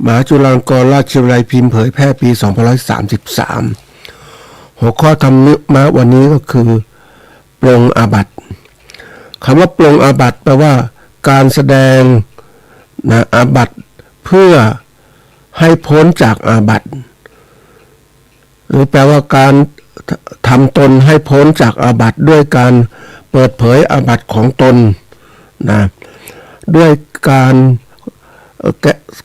มหาจุฬาลงกรณราชวิทยาลัยพิมพ์เผยแพร่ปี2533หัวข้อธรรมะวันนี้ก็คือปรงอาบัติคำว่าปรงอาบัติแปลว่าการแสดงอาบัติเพื่อให้พ้นจากอาบัติหรือแปลว่าการทำตนให้พ้นจากอาบัติด้วยการเปิดเผยอาบัติของตนด้วยการ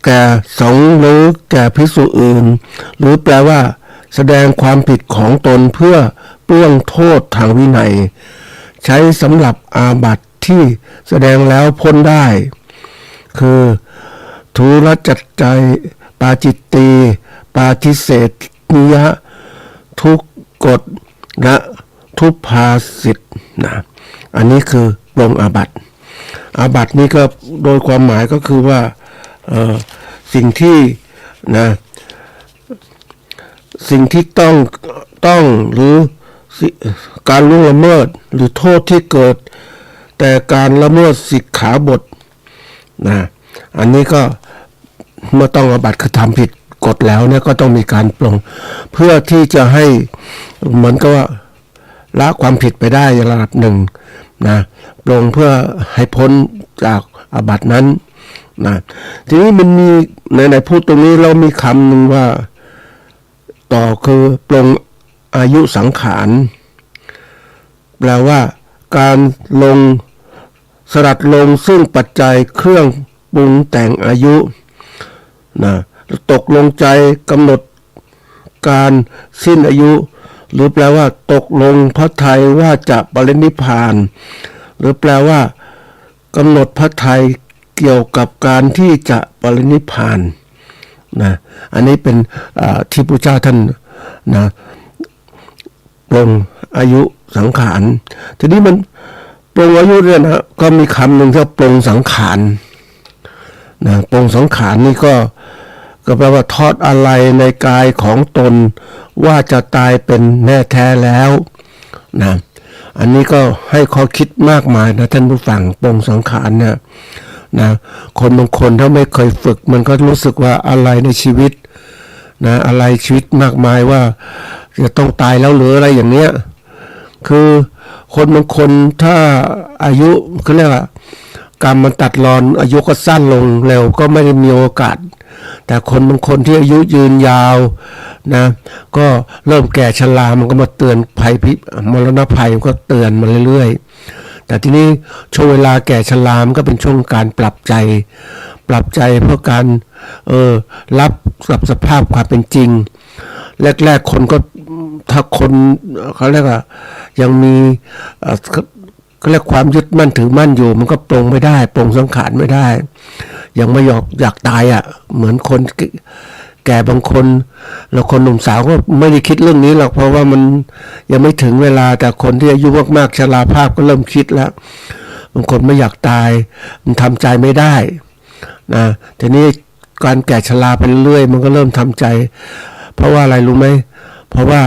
แก่สงฆ์หรือแก่ภิกษุอื่นหรือแปลว่าแสดงความผิดของตนเพื่อเปลื้องโทษทางวินัยใช้สำหรับอาบัติที่แสดงแล้วพ้นได้คือทุรจัจใจปาจิตตีปาทิเสธนิยะทุกกฎและทุพภาสิทธิ์อันนี้คือปรงอาบัตินี้ก็โดยความหมายก็คือว่าสิ่งที่ต้องหรือการล่วงละเมิดหรือโทษที่เกิดแต่การละเมิดสิกขาบทอันนี้ก็เมื่อต้องอาบัติคือทำผิดกฎแล้วเนี่ยก็ต้องมีการปรงเพื่อที่จะให้เหมือนกับว่าละความผิดไปได้ระดับหนึ่งปรงเพื่อให้พ้นจากอาบัตินั้นทีนี้มันมีในพูดตรงนี้เรามีคำหนึ่งว่าต่อคือปรงอายุสังขารแปลว่าการสลัดลงซึ่งปัจจัยเครื่องปรุงแต่งอายุตกลงใจกำหนดการสิ้นอายุหรือแปลว่าตกลงพระทัยว่าจะปรินิพพานหรือแปลว่ากำหนดพระทัยเกี่ยวกับการที่จะปรินิพพานอันนี้เป็นที่พระเจ้าท่านปรงอายุสังขารทีนี้มันปรงอายุเนี่ยก็มีคำหนึ่งที่ปรงสังขารปรงสังขารนี่ก็แปลว่าทอดอะไรในกายของตนว่าจะตายเป็นแน่แท้แล้วอันนี้ก็ให้ข้อคิดมากมายนะท่านผู้ฟังปรงสังขารเนี่ยคนบางคนถ้าไม่เคยฝึกมันก็รู้สึกว่าอะไรในชีวิตอะไรชีวิตมากมายว่าจะต้องตายแล้วหรืออะไรอย่างเนี้ยคือคนบางคนถ้าอายุเขาเรียกว่ากรรมมันตัดรอนอายุก็สั้นลงเร็วก็ไม่ได้มีโอกาสแต่คนบางคนที่อายุยืนยาวก็เริ่มแก่ชรามันก็มาเตือนภัยมรณะภัยมันก็เตือนมาเรื่อยๆแต่ทีนี้ช่วงเวลาแก่ชรามันก็เป็นช่วงการปรับใจเพื่อการรับกับสภาพความเป็นจริงแรกๆคนก็ถ้าคนเขาเรียกว่ายังมีเขาเรียกความยึดมั่นถือมั่นอยู่มันก็ปรงไม่ได้ปรงสังขารไม่ได้ยังไม่อยากตายเหมือนคนแก่บางคนแล้วคนหนุ่มสาวก็ไม่ได้คิดเรื่องนี้หรอกเพราะว่ามันยังไม่ถึงเวลาแต่คนที่อายุมากๆชราภาพก็เริ่มคิดแล้วบางคนไม่อยากตายมันทำใจไม่ได้ทีนี้การแก่ชราไปเรื่อยมันก็เริ่มทำใจเพราะว่าอะไรรู้ไหมเพราะว่า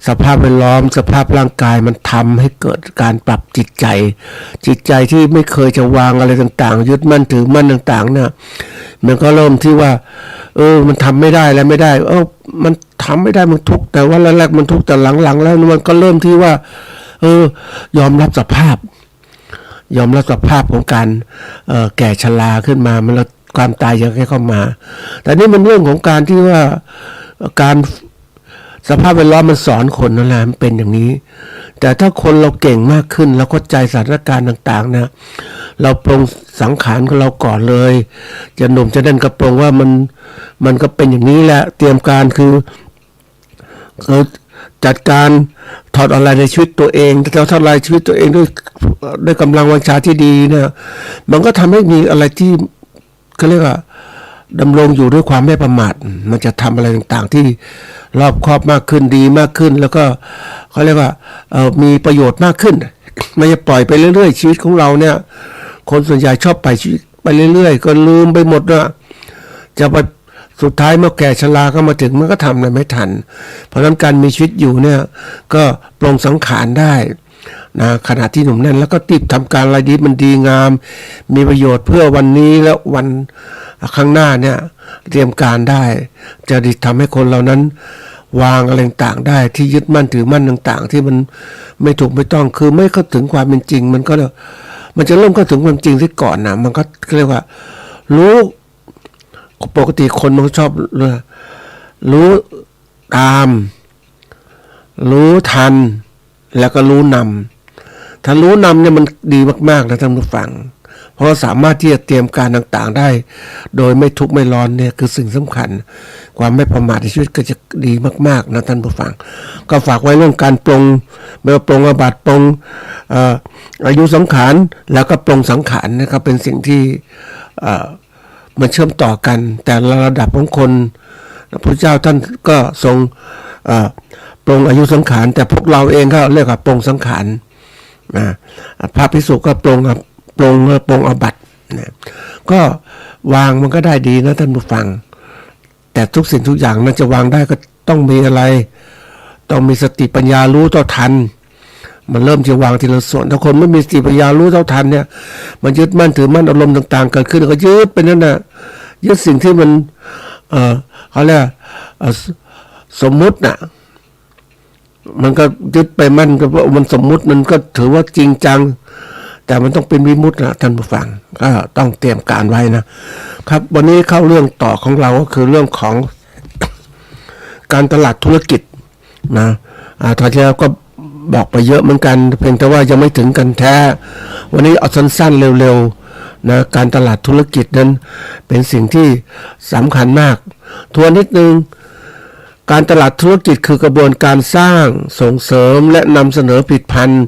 สภาพแวดล้อมสภาพร่างกายมันทำให้เกิดการปรับจิตใจที่ไม่เคยจะวางอะไรต่างๆยึดมั่นถือมั่นต่างๆเนี่ยมันก็เริ่มที่ว่ามันทำไม่ได้แล้วไม่ได้มันทำไม่ได้มันทุกข์แต่ว่าแรกๆมันทุกข์แต่หลังๆแล้วมันก็เริ่มที่ว่ายอมรับสภาพของการแก่ชราขึ้นมามันแล้วความตายยังแค่เข้ามาแต่นี่มันเรื่องของการที่ว่าการสภาพแวดล้อมมันสอนคนนั่นแหละมันเป็นอย่างนี้แต่ถ้าคนเราเก่งมากขึ้นเราเข้าใจสถานการณ์ต่างๆนะเราปรงสังขารของเราก่อนเลยจะหนุ่มจะเด่นกระปรงว่ามันก็เป็นอย่างนี้แหละเตรียมการคือจัดการถอดอะไรในชีวิตตัวเองถ้าทำลายชีวิตตัวเองด้วยกำลังวังชาที่ดีนะมันก็ทำให้มีอะไรที่เขาเรียกว่าดำรงอยู่ด้วยความไม่ประมาทมันจะทำอะไรต่างๆที่รอบคอบมากขึ้นดีมากขึ้นแล้วก็เขาเรียกว่ามีประโยชน์มากขึ้นไม่จะปล่อยไปเรื่อยๆชีวิตของเราเนี่ยคนส่วนใหญ่ชอบไปชีวิตไปเรื่อยๆก็ลืมไปหมดนะจะไปสุดท้ายเมื่อแก่ชราก็มาถึงมันก็ทำอะไรไม่ทันเพราะฉะนั้นการมีชีวิตอยู่เนี่ยก็ปรงสังขารได้ขณะที่หนุ่มแน่นแล้วก็ติดทำการอะไรดีมันดีงามมีประโยชน์เพื่อวันนี้และวัน ข้างหน้าเนี่ยเตรียมการได้จะดิทำให้คนเหล่านั้นวางอะไรต่างได้ที่ยึดมั่นถือมั่นต่างๆที่มันไม่ถูกไม่ต้องคือไม่เข้าถึงความเป็นจริงมันจะเริ่มเข้าถึงความจริงที่ก่อนนะมันก็เรียกว่ารู้ปกติคนมันชอบรู้ตามรู้ทันแล้วก็รู้นำถ้ารู้นำเนี่ยมันดีมากๆนะท่านผู้ฟังเพราะสามารถที่จะเตรียมการต่างๆได้โดยไม่ทุกข์ไม่ร้อนเนี่ยคือสิ่งสำคัญความไม่ประมาทในชีวิตก็จะดีมากๆนะท่านผู้ฟังก็ฝากไว้เรื่องการปรงไม่ว่าปรงอาบัติปรงอายุสังขารแล้วก็ปรงสังขารนะครับเป็นสิ่งที่มันเชื่อมต่อกันแต่ละระดับของคนพระเจ้าท่านก็ทรงปรงอายุสังขารแต่พวกเราเองก็เรียกว่าปรงสังขารพระภิกษุก็ปรงอาบัตินะก็วางมันก็ได้ดีนะท่านผู้ฟังแต่ทุกสิ่งทุกอย่างนั้นจะวางได้ก็ต้องมีอะไรต้องมีสติปัญญารู้เท่าทันมันเริ่มจะวางทีละส่วนถ้าคนไม่มีสติปัญญารู้เท่าทันเนี่ยมันยึดมั่นถือมั่นอารมณ์ต่างๆเกิดขึ้นก็ยึดไปนั่นน่ะยึดสิ่งที่มันเขาเรียกสมมุติน่ะมันก็ยึดไปมั่นก็เพราะมันสมมุติมันก็ถือว่าจริงจังแต่มันต้องเป็นวิมุตตินะท่านผู้ฟังก็ต้องเตรียมการไว้นะครับวันนี้เข้าเรื่องต่อของเราก็คือเรื่องของการตลาดธุรกิจนะตอนที่แล้วก็บอกไปเยอะเหมือนกันเพียงแต่ว่ายังไม่ถึงกันแท้วันนี้เอาสั้นๆเร็วๆนะการตลาดธุรกิจนั้นเป็นสิ่งที่สำคัญมากทวนนิดนึงการตลาดธุรกิจคือกระบวนการสร้างส่งเสริมและนำเสนอผลิตภัณฑ์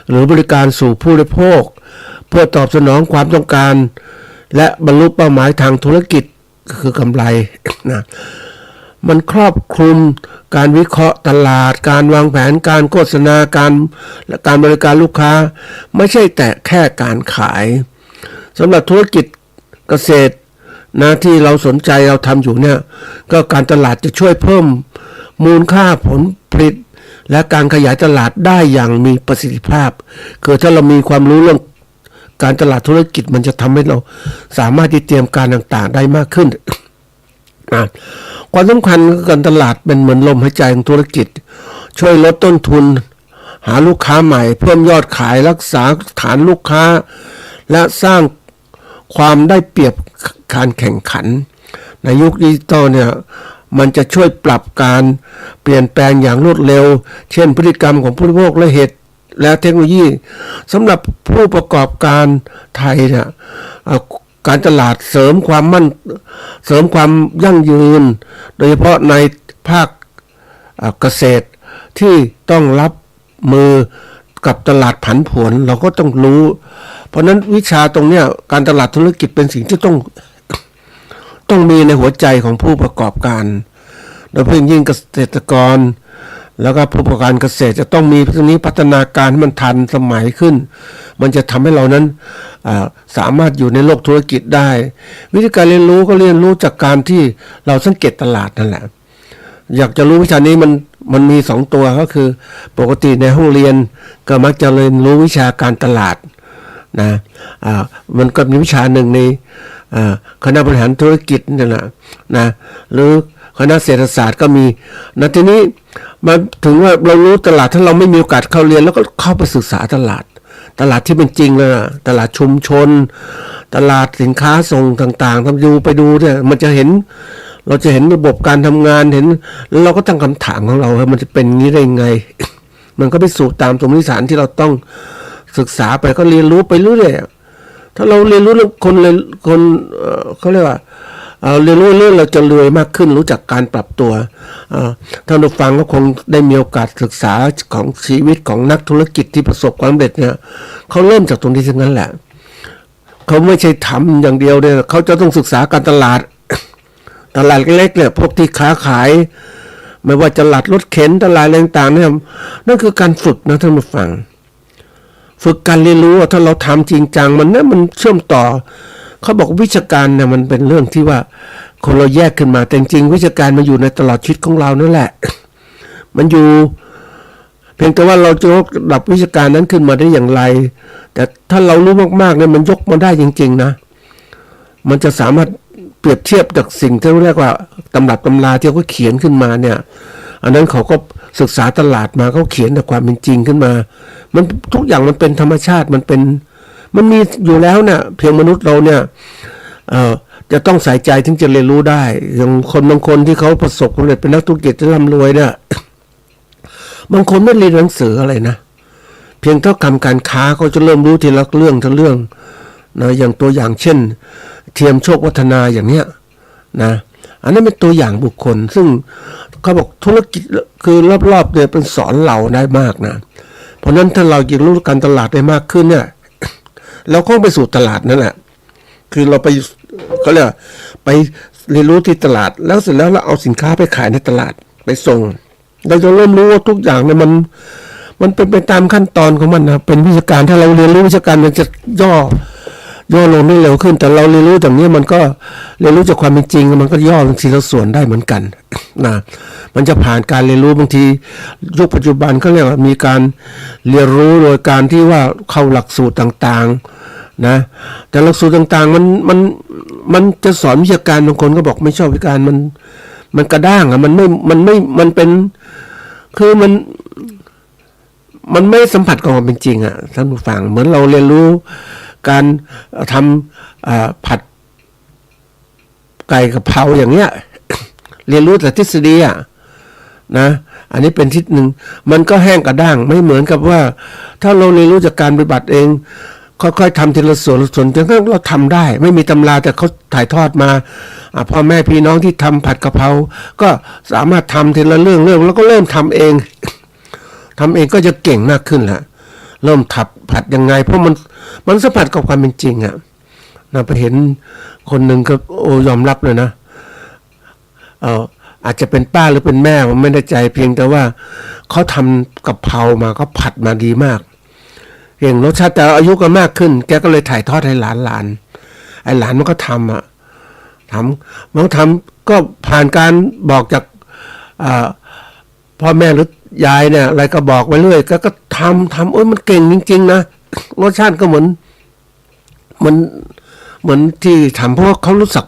หรือบริการสู่ผู้บริโภคเพื่อตอบสนองความต้องการและบรรลุเป้าหมายทางธุรกิจคือกำไรนะมันครอบคลุมการวิเคราะห์ตลาดการวางแผนการโฆษณาและการบริการลูกค้าไม่ใช่แต่แค่การขายสำหรับธุรกิจเกษตรนะที่เราสนใจเราทำอยู่เนี่ยก็การตลาดจะช่วยเพิ่มมูลค่าผลผลิตและการขยายตลาดได้อย่างมีประสิทธิภาพคือถ้าเรามีความรู้เรื่องการตลาดธุรกิจมันจะทำให้เราสามารถที่เตรียมการต่างๆได้มากขึ้นความสำคัญของการตลาดเป็นเหมือนลมหายใจของธุรกิจช่วยลดต้นทุนหาลูกค้าใหม่เพิ่มยอดขายรักษาฐานลูกค้าและสร้างความได้เปรียบการแข่งขันในยุคดิจิตอลเนี่ยมันจะช่วยปรับการเปลี่ยนแปลงอย่างรวดเร็วเช่นพฤติกรรมของผู้บริโภคและเหตุและเทคโนโลยีสำหรับผู้ประกอบการไทยเนี่ยการตลาดเสริมความยั่งยืนโดยเฉพาะในภาคเกษตรที่ต้องรับมือกับตลาดผันผวนเราก็ต้องรู้เพราะนั้นวิชาตรงเนี้ยการตลาดธุรกิจเป็นสิ่งที่ต้องมีในหัวใจของผู้ประกอบการโดยเฉพาะยิ่งเกษตรกรแล้วก็ผู้ประกอบการเกษตรจะต้องมีตรงนี้พัฒนาการให้มันทันสมัยขึ้นมันจะทำให้เรานั้นสามารถอยู่ในโลกธุรกิจได้วิธีการเรียนรู้ก็เรียนรู้จากการที่เราสังเกตตลาดนั่นแหละอยากจะรู้วิชานี้มันมี2ตัวก็คือปกติในห้องเรียนก็มักจะเรียนรู้วิชาการตลาดนะมันก็มีวิชาหนึ่งในคณะบริหารธุรกิจนี่แหละนะหรือคณะเศรษฐศาสตร์ก็มีนะทีนี้มาถึงว่าเรารู้ตลาดถ้าเราไม่มีโอกาสเข้าเรียนแล้วก็เข้าไปศึกษาตลาดที่เป็นจริงเลยนะตลาดชุมชนตลาดสินค้าส่งต่างๆไปดูเนี่ยมันจะเห็นเราจะเห็นระบบการทำงานเห็นแล้วเราก็ตั้งคำถามของเราว่ามันจะเป็นอย่างนี้ได้ยังไง มันก็ไปสู่ตามสมมติฐานที่เราต้องศึกษาไปก็เรียนรู้ไปเรื่อยๆถ้าเราเรียนรู้เรื่องคนเขาเรียกว่าเรียนรู้เรื่องเราจะรวยมากขึ้นรู้จักการปรับตัวท่านผู้ฟังก็คงได้มีโอกาสศึกษาของชีวิตของนักธุรกิจที่ประสบความสำเร็จเนี่ยเขาเริ่มจากตรงนี้ทั้งนั้นแหละเขาไม่ใช่ทำอย่างเดียวเนี่ยเขาจะต้องศึกษาการตลาดเล็กๆเนี่ยพวกที่ค้าขายไม่ว่าจะตลาดรถเข็นตลาดอะไรต่างๆเนี่ยนั่นคือการฝึกนะท่านผู้ฟังฝึกการเรียนรู้ว่าถ้าเราทำจริงจังมันเชื่อมต่อเขาบอกวิชาการเนี่ยมันเป็นเรื่องที่ว่าคนเราแยกขึ้นมาแต่จริงวิชาการมันอยู่ในตลอดชีวิตของเรานั่นแหละมันอยู่เพียงแต่ว่าเราจะยกระดับวิชาการนั้นขึ้นมาได้อย่างไรแต่ถ้าเรารู้มากๆเนี่ยมันยกมาได้จริงๆนะมันจะสามารถเป เปรียบเทียบจากสิ่งที่เรียกว่าตำรับตำราที่เขาเขียนขึ้นมาเนี่ยอันนั้นเขาก็ศึกษาตลาดมาเขาเขียนแต่ความเป็นจริงขึ้นมามันทุกอย่างมันเป็นธรรมชาติมันมีอยู่แล้วเนี่ยเพียงมนุษย์เราเนี่ยจะต้องใส่ใจถึงจะเรียนรู้ได้อย่างคนบางคนที่เขาประสบความสำเร็จเป็นนักธุรกิจจะร่ำรวยเนี่ยบางคนไม่เรียนหนังสืออะไรนะเพียงเท่ากับการค้าเขาจะเริ่มรู้ทีละเรื่องนะอย่างตัวอย่างเช่นเทียมโชควัฒนาอย่างเนี้ยนะอันนี้เป็นตัวอย่างบุคคลซึ่งเขาบอกธุรกิจคือรอบๆเนี่ยเป็นสอนเราได้มากนะเพราะนั้นถ้าเราอยากรู้การตลาดได้มากขึ้นเนี่ยเราก็ไปสู่ตลาดนั่นแหละคือเราไปเขาเรียกไปเรียนรู้ที่ตลาดแล้วเสร็จแล้วเราเอาสินค้าไปขายในตลาดไปส่งเราจะเริ่มรู้ว่าทุกอย่างเนี่ยมันเป็นไปตามขั้นตอนของมันนะเป็นวิชาการถ้าเราเรียนรู้วิชาการมันจะย่อลงได้เร็วขึ้นแต่เราเรียนรู้จากนี้มันก็เรียนรู้จากความเป็นจริงมันก็ย่อลงทีละส่วนได้เหมือนกันนะมันจะผ่านการเรียนรู้บางทียุคปัจจุบันก็เรียกว่ามีการเรียนรู้โดยการที่ว่าเข้าหลักสูตรต่างๆนะแต่หลักสูตรต่างๆมันจะสอนวิชาการบางคนก็บอกไม่ชอบวิชาการมันกระด้างอ่ะมันเป็นคือมันไม่สัมผัสกับความเป็นจริงอ่ะท่านผู้ฟังเหมือนเราเรียนรู้การทำผัดไก่กะเพราอย่างเงี้ยเรียนรู้แต่ทฤษฎีอ่ะนะอันนี้เป็นทิศหนึ่งมันก็แห้งกระด้างไม่เหมือนกับว่าถ้าเราเรียนรู้จากการปฏิบัติเองค่อยๆทำทีละส่วนจนกระทั่งเราทำได้ไม่มีตำราแต่เขาถ่ายทอดมาพ่อแม่พี่น้องที่ทำผัดกะเพราก็สามารถทำทีละเรื่องแล้วก็เริ่มทำเองก็จะเก่งมากขึ้นแหละเริ่มผัดยังไงเพราะมันสัมผัสกับความเป็นจริงอ่ะนะไปเห็นคนหนึ่งก็ยอมรับเลยนะอาจจะเป็นป้าหรือเป็นแม่ผมไม่แน่ใจเพียงแต่ว่าเขาทำกะเพรามาเขาผัดมาดีมากเก่งรสชาติแต่อายุก็มากขึ้นแกก็เลยถ่ายทอดให้หลานไอ้หลานมันก็ทำมันทำก็ผ่านการบอกจากพ่อแม่หรือยายเนี่ยอะไรก็บอกไปเรื่อยก็ทำโอ้ยมันเก่งจริงๆนะรสชาติก็เหมือนที่ทำเพราะว่าเขารู้สึก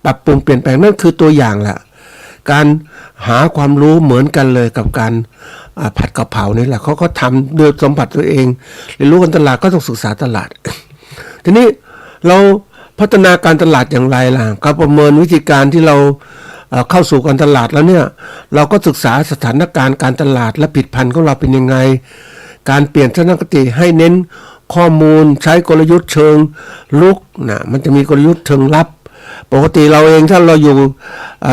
ปรับปรุงเปลี่ยนแปลงนั่นคือตัวอย่างแหละการหาความรู้เหมือนกันเลยกับการผัดกะเพรานี่แหละเขาก็ทำโดยสัมผัสตัวเองเรียนรู้กันตลาดก็ต้องศึกษาตลาด ทีนี้เราพัฒนาการตลาดอย่างไรล่ะก็ประเมินวิธีการที่เราเข้าสู่การตลาดแล้วเนี่ยเราก็ศึกษาสถานการณ์การตลาดและผลิตภัณฑ์ของเราเป็นยังไงการเปลี่ยนทัศนคติให้เน้นข้อมูลใช้กลยุทธ์เชิงลุกนะมันจะมีกลยุทธ์เชิงลับปกติเราเองถ้าเราอยู่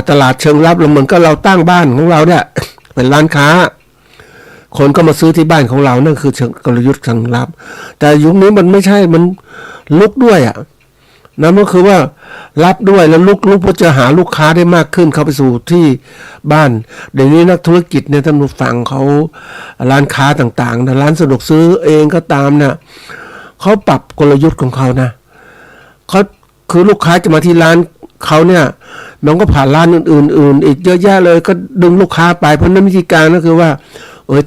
ตลาดเชิงลับเราเหมือนก็เราตั้งบ้านของเราเนี่ย เป็นร้านค้าคนก็มาซื้อที่บ้านของเรานั่นคือเชิงกลยุทธ์เชิงลับแต่ยุคนี้มันไม่ใช่มันลุกด้วยอ่ะนั่นก็คือว่ารับด้วยแล้วลุกเพื่อจะหาลูกค้าได้มากขึ้นเข้าไปสู่ที่บ้านเดี๋ยวนี้นักธุรกิจเนี่ยท่านผู้ฟังเขาร้านค้าต่างๆนะร้านสะดวกซื้อเองก็ตามเนี่ยเขาปรับกลยุทธ์ของเขานะเขาคือลูกค้าจะมาที่ร้านเขาเนี่ยมันก็ผ่านร้านอื่นๆอีกเยอะแยะเลยก็ดึงลูกค้าไปเพราะนั้นวิธีการก็คือว่า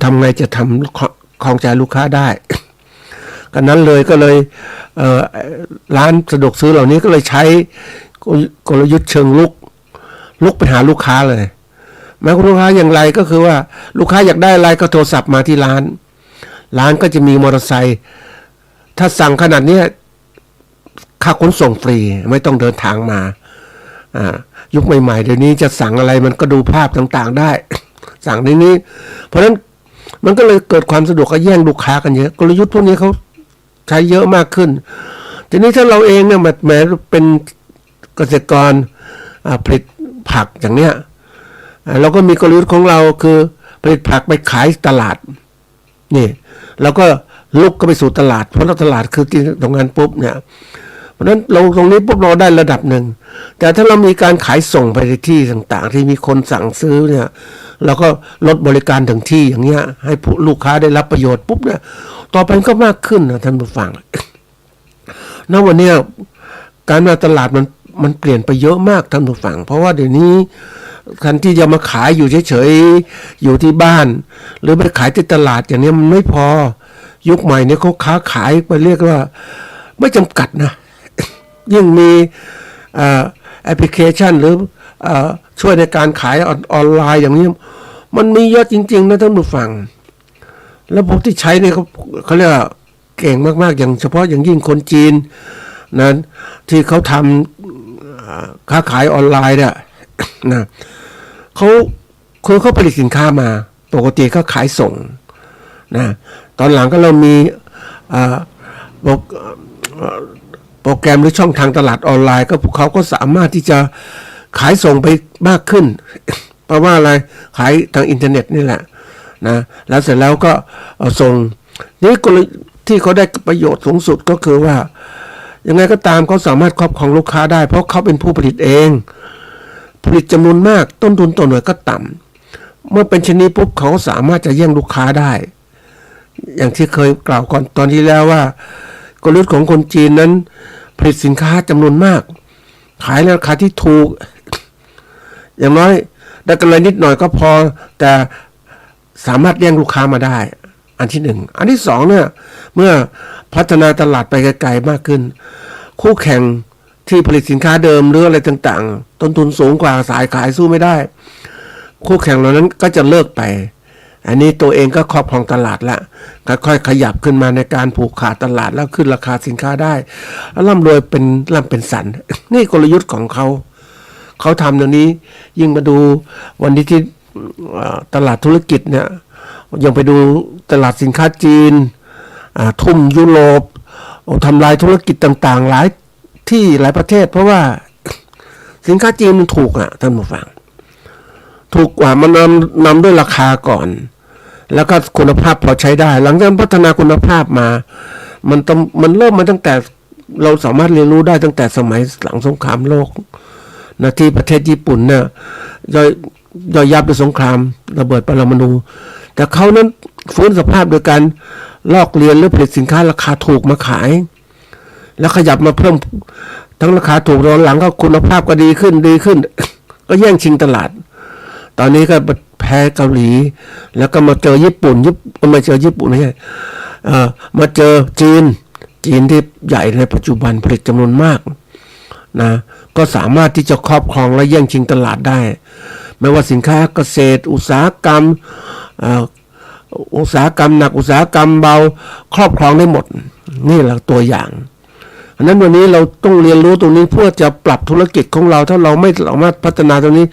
ทำไงจะทำครองใจลูกค้าได้กันนั้นเลยก็เลยร้านสะดวกซื้อเหล่านี้ก็เลยใช้กลยุทธ์เชิงลุกไปหาลูกค้าเลยแม้ลูกค้าอย่างไรก็คือว่าลูกค้าอยากได้อะไรก็โทรศัพท์มาที่ร้านก็จะมีมอเตอร์ไซค์ถ้าสั่งขนาดนี้ค่าขนส่งฟรีไม่ต้องเดินทางมายุคใหม่ๆเดี๋ยวนี้จะสั่งอะไรมันก็ดูภาพต่างๆได้ สั่งในนี้เพราะฉะนั้นมันก็เลยเกิดความสะดวกก็แย่งลูกค้ากันเยอะกลยุทธ์พวกนี้เขาใช้เยอะมากขึ้นทีนี้ถ้าเราเองเนี่ยแม้เป็นเกษตรกรผลิตผักอย่างเนี้ยเราก็มีกลยุทธ์ของเราคือผลิตผักไปขายตลาดนี่เราก็ลุกก็ไปสู่ตลาดเพราะตลาดคือที่ตรงนั้นปุ๊บเนี่ยเพราะฉะนั้นเราตรงนี้ปุ๊บเราได้ระดับหนึ่งแต่ถ้าเรามีการขายส่งไปที่ต่างๆที่มีคนสั่งซื้อเนี่ยเราก็ลดบริการถึงที่อย่างเงี้ยให้ลูกค้าได้รับประโยชน์ปุ๊บเนี่ยต่อไปก็มากขึ้นนะท่านผู้ฟังณวันนี้การมาตลาดมันเปลี่ยนไปเยอะมากท่านผู้ฟังเพราะว่าเดี๋ยวนี้การที่จะมาขายอยู่เฉยๆอยู่ที่บ้านหรือไปขายที่ตลาดอย่างนี้มันไม่พอยุคใหม่เนี่ยเขาค้าขายไปเรียกว่าไม่จำกัดนะ ยิ่งมี แอปพลิเคชันหรือช่วยในการขายออนไลน์อย่างนี้มันมีเยอะจริงๆนะท่านผู้ฟังแล้วพวกที่ใช้เนี่ยเขาเรียกว่าเก่งมากๆอย่างเฉพาะอย่างยิ่งคนจีนนั้นที่เขาทำค้าขายออนไลน์เนี่ยนะเขาผลิตสินค้ามาปกติก็ขายส่งนะตอนหลังก็เรามีโปรแกรมหรือช่องทางตลาดออนไลน์ก็พวกเขาก็สามารถที่จะขายส่งไปมากขึ้น เพราะว่าอะไรขายทางอินเทอร์เน็ตนี่แหละนะแล้วเสร็จแล้วก็ส่งนี่กลยุทธ์ที่เขาได้ประโยชน์สูงสุดก็คือว่ายังไงก็ตามเขาสามารถครอบครองลูกค้าได้เพราะเขาเป็นผู้ผลิตเองผลิตจำนวนมากต้นทุนต่อหน่วยก็ต่ำเมื่อเป็นชนิดปุ๊บเขาสามารถจะแย่งลูกค้าได้อย่างที่เคยกล่าวก่อนตอนที่แล้วว่ากลยุทธ์ของคนจีนนั้นผลิตสินค้าจำนวนมากขายในราคาที่ถูกอย่างน้อยได้กำไรนิดหน่อยก็พอแต่สามารถแย่งลูกค้ามาได้อันที่หนึ่งอันที่สองเนี่ยเมื่อพัฒนาตลาดไปไกลๆมากขึ้นคู่แข่งที่ผลิตสินค้าเดิมหรืออะไรต่างๆต้นทุนสูงกว่าสายขายสู้ไม่ได้คู่แข่งเหล่านั้นก็จะเลิกไปอันนี้ตัวเองก็ครอบครองตลาดละค่อยๆขยับขึ้นมาในการผูกขาดตลาดแล้วขึ้นราคาสินค้าได้แล้วร่ำรวยเป็นร่ำเป็นสัน นี่กลยุทธ์ของเขาทำตรงนี้ยิ่งมาดูวันนี้ที่ตลาดธุรกิจเนี่ยยังไปดูตลาดสินค้าจีนทุ่มยุโรปทำลายธุรกิจต่างๆหลายที่หลายประเทศเพราะว่าสินค้าจีนมันถูกท่านผู้ฟังถูกกว่ามันนำด้วยราคาก่อนแล้วก็คุณภาพพอใช้ได้หลังจากพัฒนาคุณภาพมามันเริ่มมาตั้งแต่เราสามารถเรียนรู้ได้ตั้งแต่สมัยหลังสงครามโลกนะที่ประเทศญี่ปุ่นเนี่ยย่อยยับด้วยสงครามระเบิดปรมาณูแต่เขานั้นฟื้นสภาพโดยการลอกเลียนหรือผลิตสินค้าราคาถูกมาขายแล้วขยับมาเพิ่มทั้งราคาถูกตอนหลังก็คุณภาพก็ดีขึ้น ก็แย่งชิงตลาดตอนนี้ก็แพ้เกาหลีแล้วก็มาเจอญี่ปุ่นมาเจอญี่ปุ่นไม่ใช่มาเจอจีนที่ใหญ่ในปัจจุบันผลิตจำนวนมากนะก็สามารถที่จะครอบครองและแย่งชิงตลาดได้ไม่ว่าสินค้าเกษตรอุตสาหกรรมหนักอุตสาหกรรมเบาครอบครองได้หมดนี่แหละตัวอย่างอันนั้นวันนี้เราต้องเรียนรู้ตรงนี้เพื่อจะปรับธุรกิจของเราถ้าเราไม่สามารถพัฒนาตรงนี้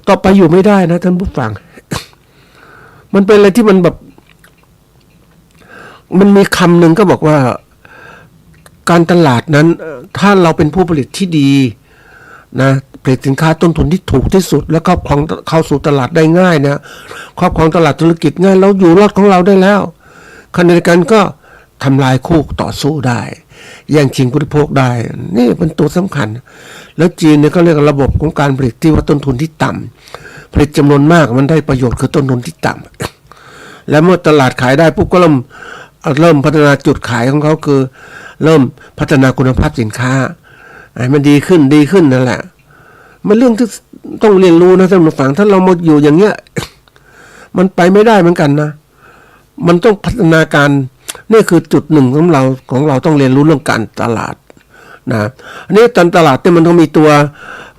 ต่อไปอยู่ไม่ได้นะท่านผู้ฟัง มันเป็นอะไรที่มันแบบมันมีคำหนึ่งก็บอกว่าการตลาดนั้นถ้าเราเป็นผู้ผลิตที่ดีนะผลิตสินค้าต้นทุนที่ถูกที่สุดแล้วครอบครองเข้าสู่ตลาดได้ง่ายนะครอบครองตลาดธุรกิจง่ายเราอยู่รอดของเราได้แล้วขณะเดียวกันก็ทำลายคู่ต่อสู้ได้แย่งชิงผู้บริโภคได้นี่เป็นตัวสำคัญแล้วจีนเนี่ยก็เรียกระบบของการผลิตที่ว่าต้นทุนที่ต่ำผลิตจำนวนมากมันได้ประโยชน์คือต้นทุนที่ต่ำและเมื่อตลาดขายได้ปุ๊บก็เริ่มพัฒนาจุดขายของเขาคือเริ่มพัฒนาคุณภาพสินค้าให้มันดีขึ้นนั่นแหละมันเรื่องที่ต้องเรียนรู้นะท่านผู้ฟังถ้าเรามาอยู่อย่างเงี้ยมันไปไม่ได้เหมือนกันนะมันต้องพัฒนาการนี่คือจุดหนึ่งของเราต้องเรียนรู้เรื่องการตลาดนะอันนี้ตลาดเนี่ยมันต้องมีตัว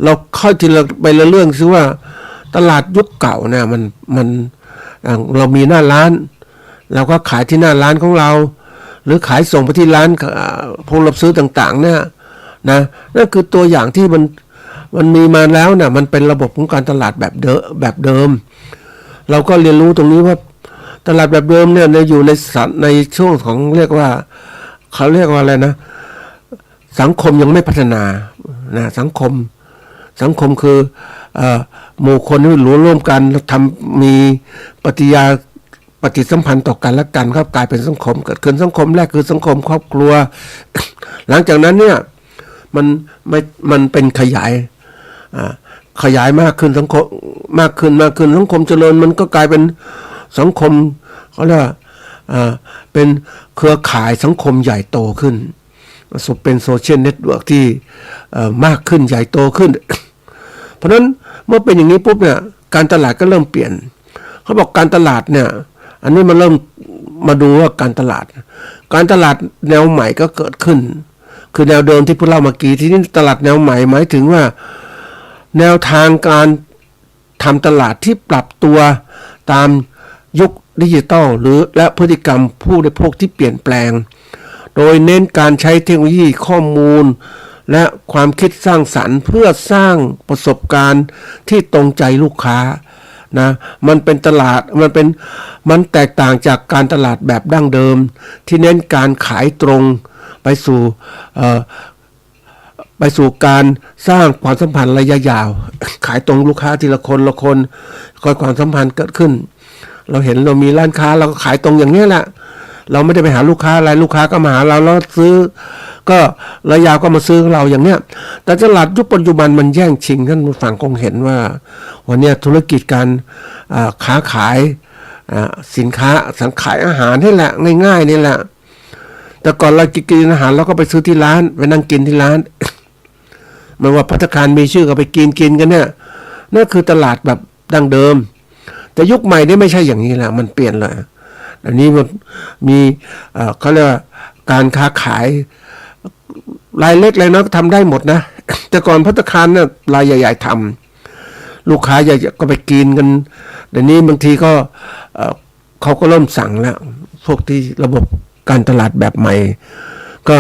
เราค่อยทีละไปละเรื่องซิว่าตลาดยุคเก่าเนี่ยมันเรามีหน้าร้านเราก็ขายที่หน้าร้านของเราหรือขายส่งไปที่ร้านผู้รับซื้อต่างๆเนี่ยนะนั่นคือตัวอย่างที่มันมีมาแล้วเนี่ยมันเป็นระบบของการตลาดแบบเดิมเราก็เรียนรู้ตรงนี้ว่าตลาดแบบเดิมเนี่ยอยู่ในช่วงของเรียกว่าเขาเรียกว่าอะไรนะสังคมยังไม่พัฒนานะสังคมคือหมู่คนที่ร่วมกันมีปฏิสัมพันธ์ต่อกันและกันครับกลายเป็นสังคมเกิดขึ้นสังคมแรกคือสังคมครอบครัว หลังจากนั้นเนี่ยมันเป็นขยายมากขึ้นสังคมมากขึ้นสังคมเจริญมันก็กลายเป็นสังคมเขาเรียกว่าเป็นเครือข่ายสังคมใหญ่โตขึ้นเป็นโซเชียลเน็ตเวิร์กที่มากขึ้นใหญ่โตขึ้น เพราะฉะนั้นเมื่อเป็นอย่างนี้ปุ๊บเนี่ยการตลาดก็เริ่มเปลี่ยนเขาบอกการตลาดเนี่ยอันนี้มันเริ่มมาดูว่าการตลาดแนวใหม่ก็เกิดขึ้นคือแนวเดิมที่พวกเราเมื่อกี้ที่นี่ตลาดแนวใหม่หมายถึงว่า แนวทางการทำตลาดที่ปรับตัวตามยุคดิจิตอลและพฤติกรรมผู้บริโภคที่เปลี่ยนแปลงโดยเน้นการใช้เทคโนโลยีข้อมูลและความคิดสร้างสรรค์เพื่อสร้างประสบการณ์ที่ตรงใจลูกค้านะมันเป็นตลาดมันแตกต่างจากการตลาดแบบดั้งเดิมที่เน้นการขายตรงไปสู่การสร้างความสัมพันธ์ระยะยาวขายตรงลูกค้าทีละคนคอยความสัมพันธ์เกิดขึ้นเราเห็นเรามีร้านค้าเราก็ขายตรงอย่างนี้แหละเราไม่ได้ไปหาลูกค้าอะไรลูกค้าก็มาหาเราแล้วซื้อก็ระยะยาวก็มาซื้อเราอย่างเนี้ยแต่ตลาดยุคปัจจุบันมันแย่งชิงท่านผู้ฟังคงเห็นว่าวันนี้ธุรกิจการค้าขายสินค้าสังขายอาหารนี่แหละง่ายๆนี่แหละแต่ก่อนเรากินอาหารเราก็ไปซื้อที่ร้านไปนั่งกินที่ร้านไม่ว่าภัตตาคารมีชื่อก็ไปกินกันเนี่ยนั่นคือตลาดแบบดั้งเดิมแต่ยุคใหม่นี่ไม่ใช่อย่างนี้แล้วมันเปลี่ยนเลยอันนี้มันมีเขาเรียกว่าการค้าขายรายเล็กรายน้อยทำได้หมดนะแต่ก่อนภัตตาคารเนี่ยรายใหญ่ๆทำลูกค้าใหญ่ก็ไปกินกันเดี๋ยวนี้บางทีก็เขาก็เริ่มสั่งแล้วพวกที่ระบบการตลาดแบบใหม่ก็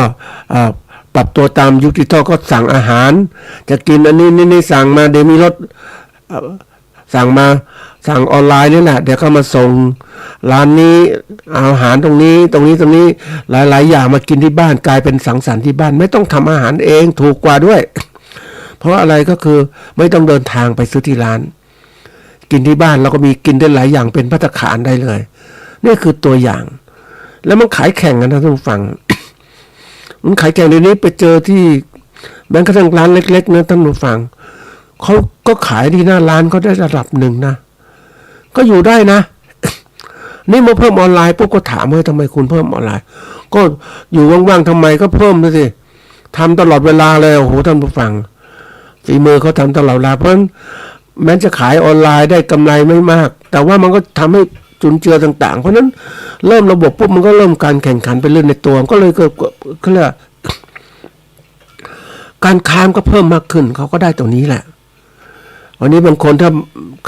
ปรับตัวตามยุคดิจิทัลก็สั่งอาหารจะกินอันนี้นี่สั่งมาเดี๋ยวมีรถสั่งออนไลน์นี่แหละเดี๋ยวก็มาส่งร้านนี้อาหารตรงนี้หลายๆอย่างมากินที่บ้านกลายเป็นสังสรรค์ที่บ้านไม่ต้องทำอาหารเองถูกกว่าด้วยเพราะอะไรก็คือไม่ต้องเดินทางไปซื้อที่ร้านกินที่บ้านเราก็มีกินได้หลายอย่างเป็นภัตตาคารได้เลยนี่คือตัวอย่างแล้วมันขายแข่งกันนะท่านผู้ฟัง มันขายแข่งในนี้ไปเจอที่แม้กระทั่งร้านเล็กๆนะท่านผู้ฟังเขาก็ขายที่หน้าร้านเขาได้ระดับหนึ่งนะก็อยู่ได้นะ นี่มาเพิ่มออนไลน์ปุ๊บก็ถามว่าทำไมคุณเพิ่มออนไลน์ก็อยู่ว่างๆทำไมก็เพิ่มเลยสิทำตลอดเวลาเลยโอ้โหท่านผู้ฟังฝีมือเขาทำตลอดเวลาเพราะฉะนั้นแม้จะขายออนไลน์ได้กำไรไม่มากแต่ว่ามันก็ทำให้จุนเจือต่างๆเพราะนั้นเริ่มระบบปุ๊บมันก็เริ่มการแข่งขันไปเรื่อยในตัวก็เลยเกิดเขาเรียกการค้ามก็เพิ่มมากขึ้นเขาก็ได้ตรงนี้แหละวันนี้บางคนถ้า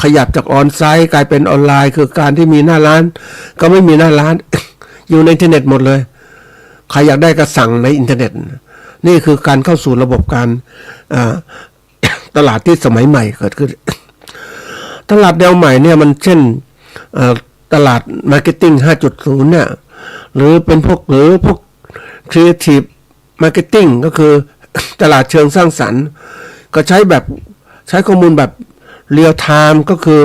ขยับจากออนไซต์กลายเป็นออนไลน์คือการที่มีหน้าร้านก็ไม่มีหน้าร้าน อยู่ในอินเทอร์เน็ตหมดเลยใครอยากได้ก็สั่งในอินเทอร์เน็ตนี่คือการเข้าสู่ระบบการตลาดที่สมัยใหม่เกิดขึ้น ตลาดแนวใหม่เนี่ยมันเช่นตลาดมาร์เก็ตติ้ง 5.0 เนี่ยหรือพวกครีเอทีฟมาร์เก็ตติ้งก็คือตลาดเชิงสร้างสรรค์ก็ใช้ข้อมูลแบบเรียลไทม์ก็คือ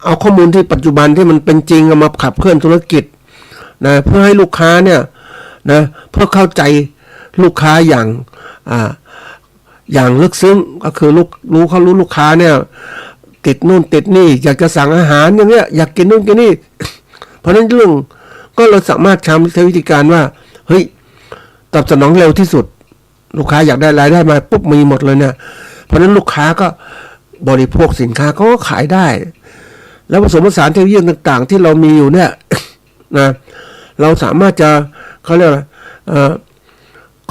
เอาข้อมูลที่ปัจจุบันที่มันเป็นจริงเอามาขับเคลื่อนธุรกิจนะเพื่อให้ลูกค้าเนี่ยนะเพื่อเข้าใจลูกค้าอย่างลึกซึ้งก็คือเขารู้ลูกค้าเนี่ยติดนู่นติดนี่อยากจะสั่งอาหารอย่างเงี้ยอยากกินนู่นกินนี่ เพราะนั้นเรื่องก็เราสามารถใช้วิธีการว่าเฮ้ยตอบสนองเร็วที่สุดลูกค้าอยากได้รายได้มาปุ๊บมีหมดเลยเนี่ยเพราะนั้นลูกค้าก็บริโภคสินค้าเขาก็ขายได้แล้วผสมผสานเทคโนโลยีต่างๆที่เรามีอยู่เนี่ยนะเราสามารถจะเขาเรียก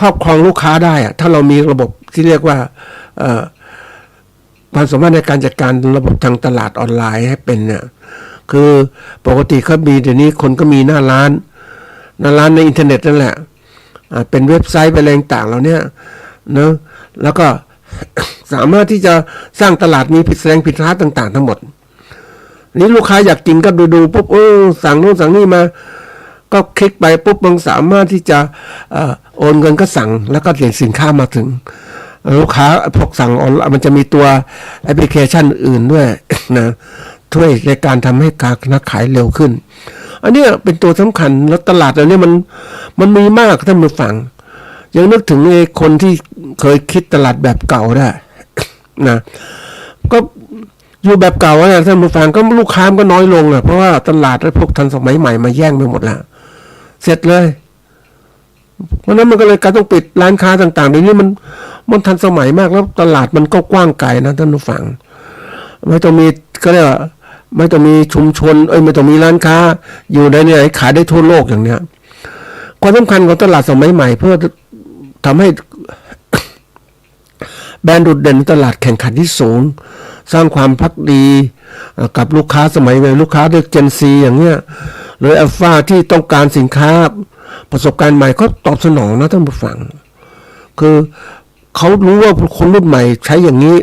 ครอบครองลูกค้าได้ถ้าเรามีระบบที่เรียกว่าความสามารถในการจัดการระบบทางตลาดออนไลน์ให้เป็นเนี่ยคือปกติเขามีเดี๋ยวนี้คนก็มีหน้าร้านในอินเทอร์เน็ตนั่นแหละเป็นเว็บไซต์เป็นอะไรต่างๆเราเนี่ยเนอะแล้วก็ สามารถที่จะสร้างตลาดมีแสดงสินค้าต่างๆทั้งหมดนี้ลูกค้าอยากกินก็ดูปุ๊บสั่งโน่นสั่งนี่มาก็คลิกไปปุ๊บมันสามารถที่จะโอนเงินก็สั่งแล้วก็เห็นสินค้ามาถึงลูกค้าพวกสั่งออนไลน์มันจะมีตัวแอปพลิเคชันอื่นด้วย นะช่วยในการทำให้การขายเร็วขึ้นอันนี้เป็นตัวสำคัญแล้วตลาดเราเนี่ยมันมีมากท่านผู้ฟังยังนึกถึงคนที่เคยคิดตลาดแบบเก่าได้ นะก็อยู่แบบเก่านะท่านผู้ฟังก็ลูกค้าก็น้อยลงเพราะว่าตลาดพวกทันสมัยใหม่มาแย่งไปหมดแล้วเสร็จเลยเพราะนั้นมันก็เลยการต้องปิดร้านค้าต่างๆเดี๋ยวนี้มันทันสมัยมากแล้วตลาดมันก็กว้างไกลนะท่านผู้ฟังไม่ต้องมีก็เรียกว่าไม่ต้องมีชุมชนไม่ต้องมีร้านค้าอยู่ในไหนขายได้ทั่วโลกอย่างเนี้ยความสำคัญของตลาดสมัยใหม่เพื่อทำให้ แบรนด์โดดเด่นตลาดแข่งขันที่สูงสร้างความภักดีกับลูกค้าสมัยใหม่ลูกค้าเด็กเจนซีอย่างเงี้ยหรืออัลฟาที่ต้องการสินค้าประสบการณ์ใหม่ก็ตอบสนองนะท่านผู้ฟังคือเขารู้ว่าคนรุ่นใหม่ใช้อย่างนี้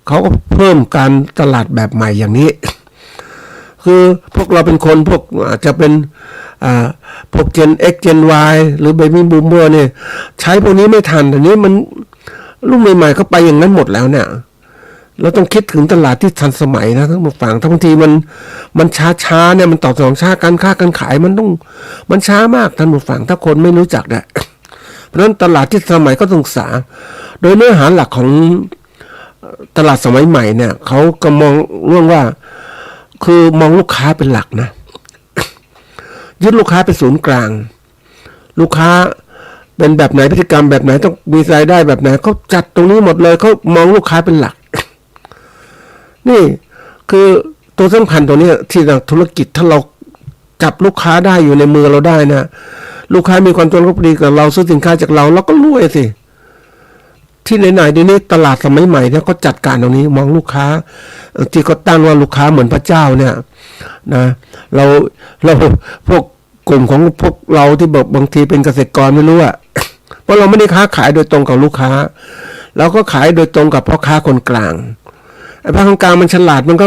เขาก็เพิ่มการตลาดแบบใหม่อย่างนี้คือพวกเราเป็นคนพวกอาจจะเป็นพวก Gen X Gen Y หรือ Baby Boomer เนี่ยใช้พวกนี้ไม่ทันแต่นี้มันรุ่นใหม่ๆเขาไปอย่างนั้นหมดแล้วเนี่ยเราต้องคิดถึงตลาดที่ทันสมัยนะท่านผู้ฟังบางทีมันช้าเนี่ยมันตอบสนองช้าการค้าการขายมันช้ามากท่านผู้ฟังถ้าคนไม่รู้จักเนี่ยเพราะฉะนั้นตลาดที่สมัยก็ต้องศึกษาโดยเนื้อหาหลักของตลาดสมัยใหม่เนี่ยเขาก็มองเรื่องว่าคือมองลูกค้าเป็นหลักนะยึดลูกค้าเป็นศูนย์กลางลูกค้าเป็นแบบไหนพฤติกรรมแบบไหนต้องมีรายได้แบบไหนเขาจัดตรงนี้หมดเลยเขามองลูกค้าเป็นหลักนี่คือตัวสำคัญตัวนี้ที่ทางธุรกิจถ้าเราจับลูกค้าได้อยู่ในมือเราได้นะลูกค้ามีความจงรักภักดีกับเราซื้อสินค้าจากเราก็รวยสิที่ไหนๆเดี๋ยวนี้ตลาดสมัยใหม่เนี่ยก็จัดการตรงนี้มองลูกค้าที่ก็ตั้งว่าลูกค้าเหมือนพระเจ้าเนี่ยนะเราพวกกลุ่มของพวกเราที่บางทีเป็นเกษตรกรไม่รู้อะเพราะเราไม่ได้ค้าขายโดยตรงกับลูกค้าเราก็ขายโดยตรงกับพ่อค้าคนกลางไอ้พ่อค้าคนกลางมันฉลาดมันก็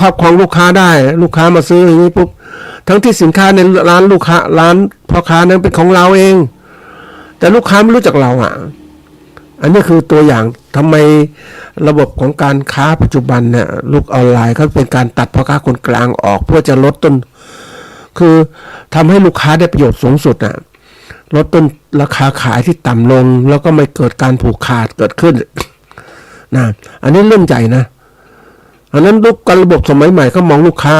ครอบครองลูกค้าได้ลูกค้ามาซื้ออย่างนี้ปุ๊บทั้งที่สินค้าในร้านลูกค้าร้านพ่อค้านั้นเป็นของเราเองแต่ลูกค้าไม่รู้จักเราอ่ะอันนี้คือตัวอย่างทำไมระบบของการค้าปัจจุบันเนี่ยลูกออนไลน์เขาเป็นการตัดพ่อค้าคนกลางออกเพื่อจะลดต้นคือทำให้ลูกค้าได้ประโยชน์สูงสุดนะลดต้นราคาขายที่ต่ำลงแล้วก็ไม่เกิดการผูกขาดเกิดขึ้นนะอันนี้เรื่องใหญ่นะอันนั้นระบบสมัยใหม่เขามองลูกค้า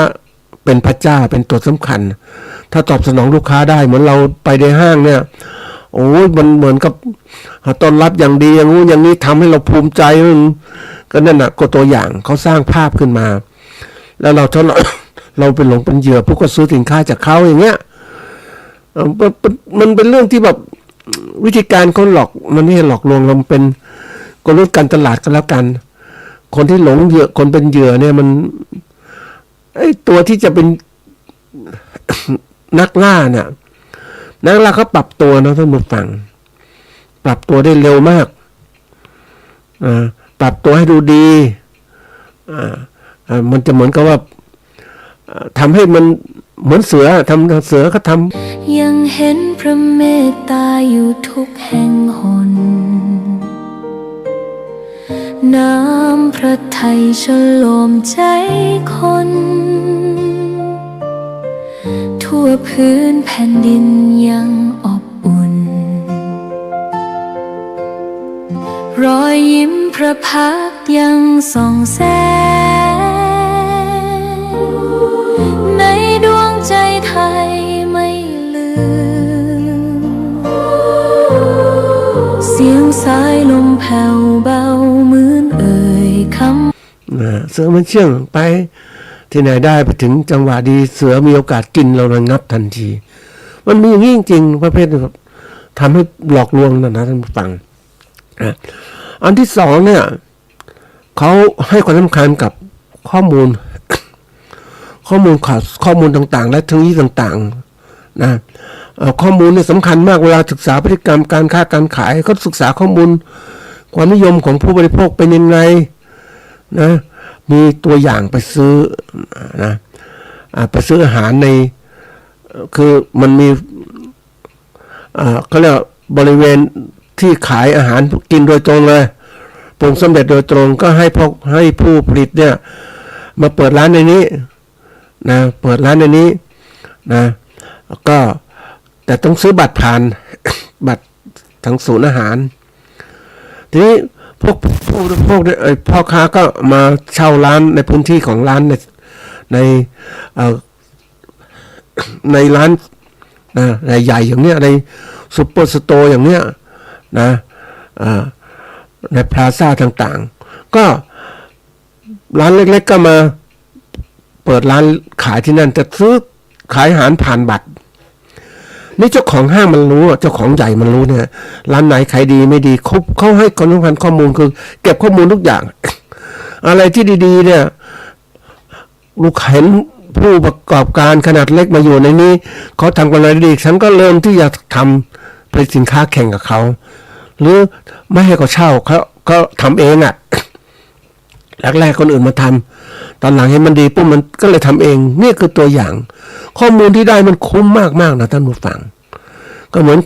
เป็นพระเจ้าเป็นตัวสำคัญถ้าตอบสนองลูกค้าได้เหมือนเราไปในห้างเนี่ยโอ้ยมันเหมือนกับต้อนรับอย่างดีอย่างนู้นอย่างนี้ทำให้เราภูมิใจก็นั่นนะก็ตัวอย่างเขาสร้างภาพขึ้นมาแล้วเราเป็นหลงเป็นเหยื่อผู้ก็ซื้อสินค้าจากเขาอย่างเงี้ยมันเป็นเรื่องที่แบบวิธีการเขาหลอกมันไม่หลอกลวงเราเป็นกลยุทธ์การตลาดก็แล้วกันคนที่หลงเหยื่อคนเป็นเหยื่อเนี่ยมันไอ้ตัวที่จะเป็นนักล่าเนี่ยนักล่าเขาปรับตัวนะท่านผู้ฟังปรับตัวได้เร็วมากปรับตัวให้ดูดีมันจะเหมือนกับว่าทำให้มันเหมือนเสือเสือก็ทำยังเห็นพระเมตตาอยู่ทุกแห่งหนน้ำพระทัยฉโลมใจคนทั่วพื้นแผ่นดินยังอบอุ่นรอยยิ้มพระพักตร์ยังส่องแสงในดวงใจไทยไม่ลืมเสียงสายลมแผ่วเบาเหมือนเอ่ยคำเสือมันเชื่องไปที่ไหนได้ไปถึงจังหวะดีเสือมีโอกาสกินเราระงับทันทีมันมีอย่างนี้จริงๆประเภทแบบทำให้หลอกลวงนะท่านผู้ฟังอันที่สองเนี่ยเขาให้ความสำคัญกับข้อมูลข่าวข้อมูลต่างๆและเทคโนโลยีต่างๆนะข้อมูลเนี่ยสำคัญมากเวลาศึกษาพฤติกรรมการค้าการขายก็ศึกษาข้อมูลความนิยมของผู้บริโภคเป็นยังไงนะมีตัวอย่างไปซื้อนะไปซื้ออาหารในคือมันมีเขาเรียกบริเวณที่ขายอาหารกินโดยตรงเลยปรุงสำเร็จโดยตรงก็ให้ผู้ผลิตเนี่ยมาเปิดร้านในนี้นะเปิดร้านในนี้นะก็แต่ต้องซื้อบัตรผ่านบัตรทางศูนย์อาหารทีนี้พวกพ่อค้าก็มาเช่าร้านในพื้นที่ของร้านในร้านนะใหญ่ๆอย่างเนี้ยในซุปเปอร์สโตร์อย่างเนี้ยนะในพลาซ่าต่างๆก็ร้านเล็กๆก็มาเปิดร้านขายที่นั่นจะซื้อขายอาหารผ่านบัตร นี่เจ้าของห้างมันรู้เจ้าของใหญ่มันรู้เนี่ยร้านไหนขายดีไม่ดีเขาให้คนสำคัญข้อมูลคือเก็บข้อมูลทุกอย่าง อะไรที่ดีๆเนี่ยลูกเห็นผู้ประกอบการขนาดเล็กมาอยู่ในนี้เขาทำกันอะไรดีฉันก็เริ่มที่จะทำผลิตสินค้าแข่งกับเขาหรือไม่ให้เขาเช่าเขาทำเองอ่ะ แรกๆคนอื่นมาทำตอนหลังเห็นมันดีปุ๊บมันก็เลยทำเองนี่คือตัวอย่าง ข้อมูลที่ได้มันคุ้มมากๆนะท่านผู้ฟังก็เหมือน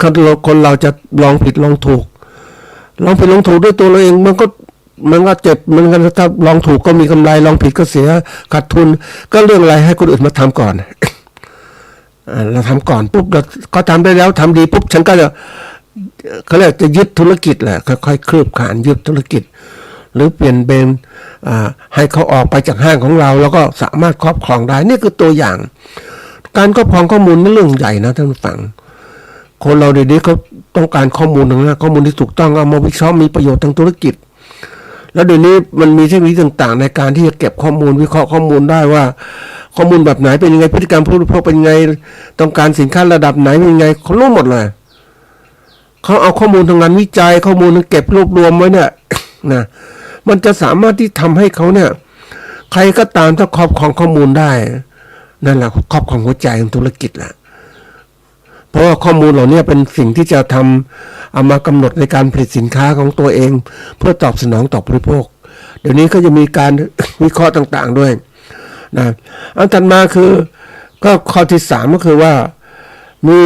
คนเราจะลองผิดลองถูกด้วยตัวเราเองมันก็เจ็บมันก็ถ้าลองถูกก็มีกำไรลองผิดก็เสียขาดทุนก็เรื่องอะไรให้คนอื่นมาทำก่อน เราทำก่อนปุ๊บเราก็ทำได้แล้วทำดีปุ๊บฉันก็จะเขาเรียกจะยึดธุรกิจแหละค่อยๆคืบคลานยึดธุรกิจหรือเปลี่ยนเป็นให้เขาออกไปจากห้างของเราแล้วก็สามารถครอบครองได้นี่คือตัวอย่างการครอบครองข้อมูลนี่เรื่องใหญ่นะท่านผู้ฟังคนเราเดี๋ยวนี้เขาต้องการข้อมูลนะข้อมูลที่ถูกต้องเอามาวิเคราะห์มีประโยชน์ทางธุรกิจแล้วเดี๋ยวนี้มันมีเทคนิคต่างๆในการที่จะเก็บข้อมูลวิเคราะห์ข้อมูลได้ว่าข้อมูลแบบไหนเป็นยังไงพฤติกรรมผู้บริโภคเป็นยังไงต้องการสินค้าระดับไหนเป็นยังไงเขารู้หมดเลยเขาเอาข้อมูลทางงานวิจัยข้อมูลเก็บรวบรวมไว้เนี่ย นะมันจะสามารถที่ทำให้เขาเนี่ยใครก็ตามถ้าครอบครองข้อมูลได้นั่นแหละครอบครองหัวใจของธุรกิจแหละเพราะว่าข้อมูลเหล่านี้เป็นสิ่งที่จะเอามากำหนดในการผลิตสินค้าของตัวเองเพื่อตอบสนองต่อผู้บริโภคเดี๋ยวนี้ก็จะมีการ วิเคราะห์ต่างๆด้วยนะอันถัดมาคือก็ข้อที่3ก็คือว่ามี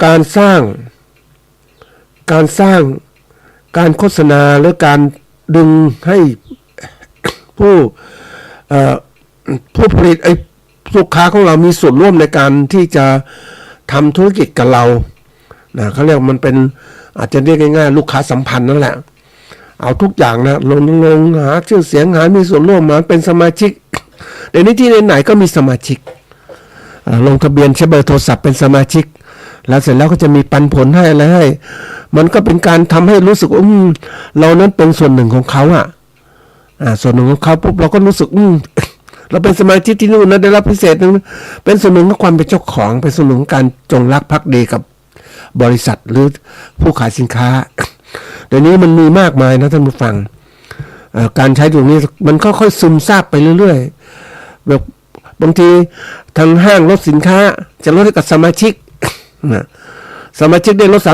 การสร้างการโฆษณาหรือการดึงให้ผู้ผลิตลูกค้าของเรามีส่วนร่วมในการที่จะทำธุรกิจกับเรานะเขาเรียกมันเป็นอาจจะเรียกง่ายๆลูกค้าสัมพันธ์นั่นแหละเอาทุกอย่างนะลงหาชื่อเสียงหามีส่วนร่วมมาเป็นสมาชิกเดี๋ยวนี้ที่ไหนๆก็มีสมาชิกลงทะเบียนใช้เบอร์โทรศัพท์เป็นสมาชิกแล้วเสร็จแล้วก็จะมีปันผลให้อะไรให้มันก็เป็นการทำให้รู้สึกว่าเรานั้นเป็นส่วนหนึ่งของเขาส่วนหนึ่งของเขาปุ๊บเราก็รู้สึกเราเป็นสมาชิกที่นู่นนะได้รับพิเศษนึงเป็นส่วนหนึ่งของความเป็นเจ้าของเป็นส่วนหนึ่งของการจงรักภักดีกับบริษัทหรือผู้ขายสินค้าเดี๋ยวนี้มันมีมากมายนะท่านผู้ฟังการใช้ตรงนี้มันก็ค่อยซึมซาบไปเรื่อยๆแบบบางทีทางห้างลดสินค้าจะลดให้กับสมาชิก สมาชิกได้ลด